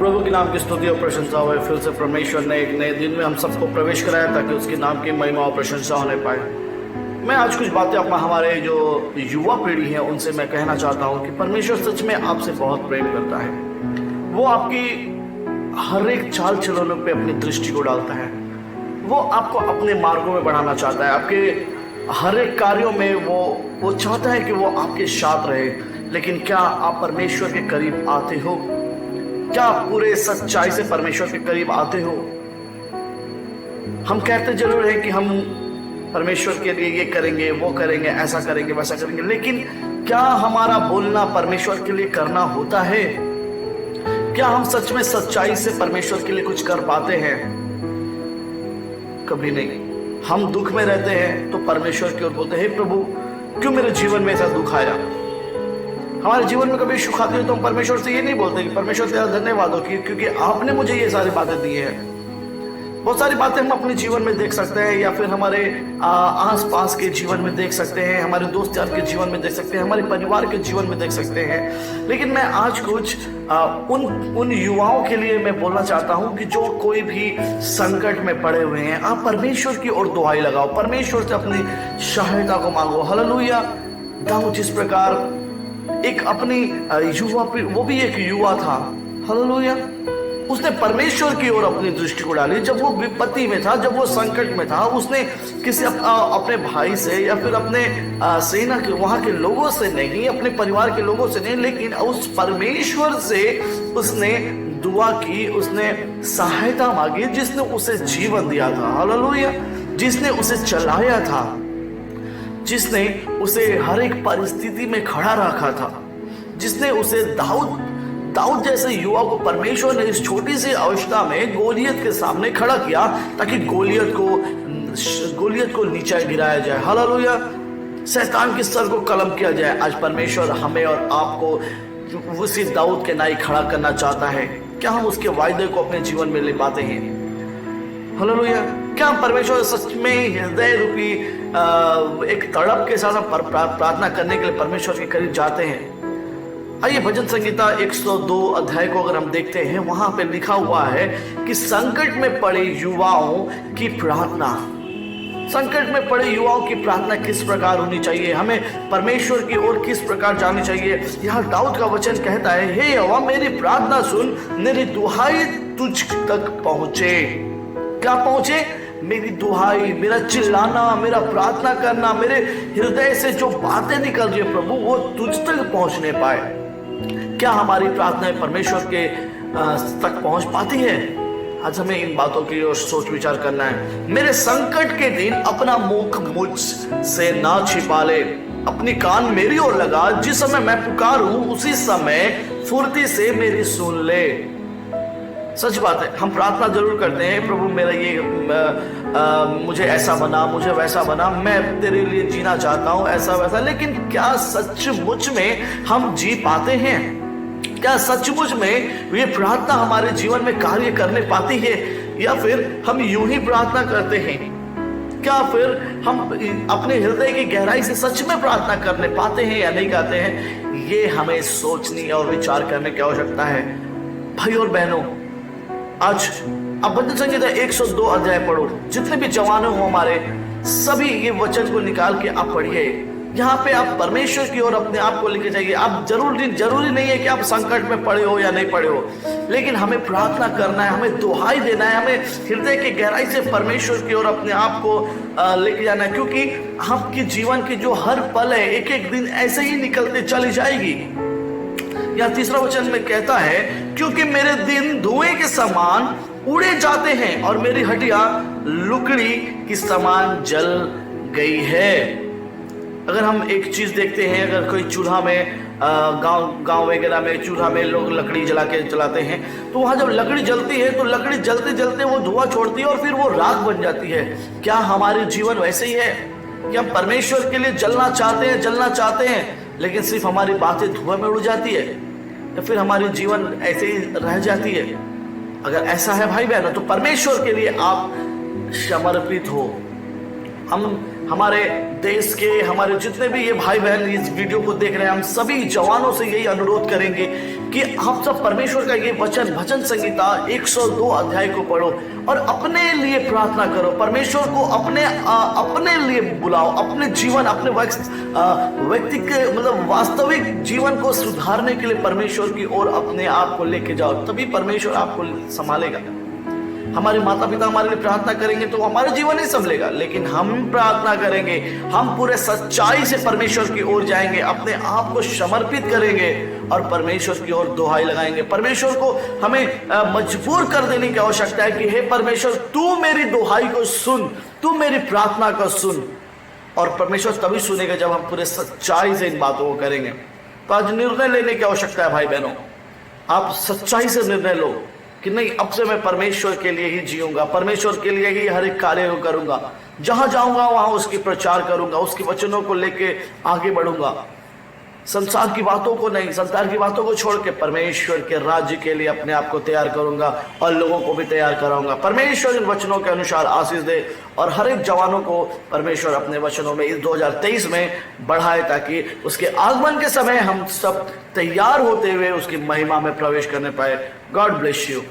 प्रभु के नाम की स्तुति और प्रशंसा हो। फिर से परमेश्वर ने एक नए दिन में हम सबको प्रवेश कराया ताकि उसके नाम की महिमा और प्रशंसा होने पाए। मैं आज कुछ बातें हमारे जो युवा पीढ़ी है उनसे मैं कहना चाहता हूँ कि परमेश्वर सच में आपसे बहुत प्रेम करता है। वो आपकी हर एक चाल चलनों पे अपनी दृष्टि को डालता है। वो आपको अपने मार्गों में बढ़ाना चाहता है। आपके हर एक कार्यों में वो चाहता है कि वो आपके साथ रहे। लेकिन क्या आप परमेश्वर के करीब आते हो? क्या आप पूरे सच्चाई से परमेश्वर के करीब आते हो? हम कहते जरूर हैं कि हम परमेश्वर के लिए ये करेंगे, वो करेंगे, ऐसा करेंगे, वैसा करेंगे, लेकिन क्या हमारा बोलना परमेश्वर के लिए करना होता है? क्या हम सच में सच्चाई से परमेश्वर के लिए कुछ कर पाते हैं? कभी नहीं। हम दुख में रहते हैं तो परमेश्वर की ओर बोलते हैं, हे प्रभु क्यों मेरे जीवन में ऐसा दुख आया? हमारे जीवन में कभी सुख आती है तो हम परमेश्वर से ये नहीं बोलते कि परमेश्वर तेरा धन्यवाद हो क्योंकि आपने मुझे ये सारी बातें दी है। बहुत सारी बातें हम अपने जीवन में देख सकते हैं या फिर हमारे आस पास के जीवन में देख सकते हैं, हमारे दोस्त यार के जीवन में देख सकते हैं, हमारे परिवार के जीवन में देख सकते हैं। लेकिन मैं आज कुछ उन युवाओं के लिए मैं बोलना चाहता हूं कि जो कोई भी संकट में पड़े हुए हैं, आप परमेश्वर की ओर दुहाई लगाओ, परमेश्वर से अपनी सहायता को मांगो। हालेलुया। दाऊद जिस प्रकार एक अपनी युवा, वो भी एक युवा था, हालेलुया, उसने परमेश्वर की ओर अपनी दृष्टि को डाली। जब वो विपत्ति में था, जब वो संकट में था, उसने किसी अपने भाई से या फिर अपने सेना के वहां के लोगों से नहीं, अपने परिवार के लोगों से नहीं, लेकिन उस परमेश्वर से उसने दुआ की, उसने सहायता मांगी जिसने उसे जीवन दिया था, हालेलुया, जिसने उसे चलाया था, जिसने उसे हर एक परिस्थिति में खड़ा रखा था, जिसने उसे दाऊद जैसे युवा को परमेश्वर ने इस छोटी सी अवस्था में गोलियत के सामने खड़ा किया ताकि गोलियत को नीचे गिराया जाए, हालेलुया, शैतान के सर को कलम किया जाए। आज परमेश्वर हमें और आपको उसी दाऊद के नाई खड़ा करना चाहता है। क्या हम उसके वायदे को अपने जीवन में ले पाते हैं? हालेलुया। क्या हम परमेश्वर सच में हृदय रूपी एक तड़प के साथ प्रार्थना करने के लिए परमेश्वर के करीब जाते हैं? आइए भजन संगीता 102 अध्याय को अगर हम देखते हैं, वहां पे लिखा हुआ है कि संकट में पड़े युवाओं की प्रार्थना, संकट में पड़े युवाओं की प्रार्थना किस प्रकार होनी चाहिए, हमें परमेश्वर की ओर किस प्रकार जानी चाहिए। यहाँ दाऊद का वचन कहता है, हे यहोवा मेरी प्रार्थना सुन, मेरी दुहाई तुझ तक पहुंचे। क्या पहुंचे? मेरी दुहाई, मेरा चिल्लाना, मेरा प्रार्थना करना, मेरे हृदय से जो बातें निकल रही है प्रभु, वो तुझ तक पहुंचने पाए। क्या हमारी प्रार्थनाएं परमेश्वर के तक पहुंच पाती है? आज हमें इन बातों की ओर सोच विचार करना है। मेरे संकट के दिन अपना मुख मुझ से ना छिपा ले, अपनी कान मेरी ओर लगा, जिस समय मैं पुकारूं उसी समय फुर्ती से मेरी सुन ले। सच बात है, हम प्रार्थना जरूर करते हैं, प्रभु मेरा ये मुझे ऐसा बना, मुझे वैसा बना, मैं तेरे लिए जीना चाहता हूँ, ऐसा वैसा, लेकिन क्या सचमुच में हम जी पाते हैं? क्या सचमुच में ये प्रार्थना हमारे जीवन में कार्य करने पाती है, या फिर हम यूं ही प्रार्थना करते हैं? क्या फिर हम अपने हृदय की गहराई से सच में प्रार्थना करने पाते हैं या नहीं करते हैं? ये हमें सोचने और विचार करने की आवश्यकता है। भाई और बहनों, आज आप भजन संगीता 102 अध्याय पढ़ो। जितने भी जवान हो हमारे, सभी ये वचन को निकाल के आप पढ़िए। यहाँ पे आप परमेश्वर की ओर अपने आप को लेके जाइए। आप जरूरी नहीं है कि आप संकट में पड़े हो या नहीं पड़े हो, लेकिन हमें प्रार्थना करना है, हमें दुहाई देना है, हमें हृदय की गहराई से परमेश्वर की ओर अपने आप को लेके जाना है, क्योंकि आपके जीवन की जो हर पल है, एक एक दिन ऐसे ही निकलते चली जाएगी। या तीसरा वचन में कहता है, क्योंकि मेरे दिन धुएं के समान उड़े जाते हैं और मेरी हड्डियां लुकड़ी की समान जल गई है। अगर हम एक चीज देखते हैं, अगर कोई चूल्हा में गांव वगैरह में चूल्हा में लोग लकड़ी जला के जलाते हैं, तो वहां जब लकड़ी जलती है तो लकड़ी जलते जलते वो धुआं छोड़ती है और फिर वो राख बन जाती है। क्या हमारे जीवन वैसे ही है कि हम परमेश्वर के लिए जलना चाहते हैं, लेकिन सिर्फ हमारी बातें धुआं में उड़ जाती है, या फिर हमारी जीवन ऐसे ही रह जाती है? अगर ऐसा है भाई बहनों, तो परमेश्वर के लिए आप समर्पित हो। हमारे देश के, हमारे जितने भी ये भाई बहन इस वीडियो को देख रहे हैं, हम सभी जवानों से यही अनुरोध करेंगे कि आप सब परमेश्वर का ये वचन, भजन संहिता 102 अध्याय को पढ़ो और अपने लिए प्रार्थना करो। परमेश्वर को अपने लिए बुलाओ, अपने जीवन, अपने व्यक्ति के मतलब वास्तविक जीवन को सुधारने के लिए परमेश्वर की ओर अपने आप को लेके जाओ, तभी परमेश्वर आपको संभालेगा। हमारे माता पिता हमारे लिए प्रार्थना करेंगे तो हमारे जीवन ही संभलेगा, लेकिन हम प्रार्थना करेंगे, हम पूरे सच्चाई से परमेश्वर की ओर जाएंगे, अपने आप को समर्पित करेंगे और परमेश्वर की ओर दुहाई लगाएंगे। परमेश्वर को हमें मजबूर कर देने की आवश्यकता है कि हे परमेश्वर, तू मेरी दुहाई को सुन, तू मेरी प्रार्थना को सुन। और परमेश्वर तभी सुनेगा जब हम पूरे सच्चाई से इन बातों को करेंगे। तो आज निर्णय लेने की आवश्यकता है भाई बहनों, आप सच्चाई से निर्णय लो कि नहीं, अब से मैं परमेश्वर के लिए ही जीऊंगा, परमेश्वर के लिए ही हर एक कार्य को करूंगा, जहां जाऊंगा वहां उसकी प्रचार करूंगा, उसके वचनों को लेके आगे बढ़ूंगा, संसार की बातों को नहीं, संसार की बातों को छोड़ के परमेश्वर के राज्य के लिए अपने आप को तैयार करूंगा और लोगों को भी तैयार कराऊंगा। परमेश्वर इन वचनों के अनुसार आशीष दे और हर एक जवानों को परमेश्वर अपने वचनों में इस 2023 में बढ़ाए, ताकि उसके आगमन के समय हम सब तैयार होते हुए उसकी महिमा में प्रवेश करने पाए। God bless you.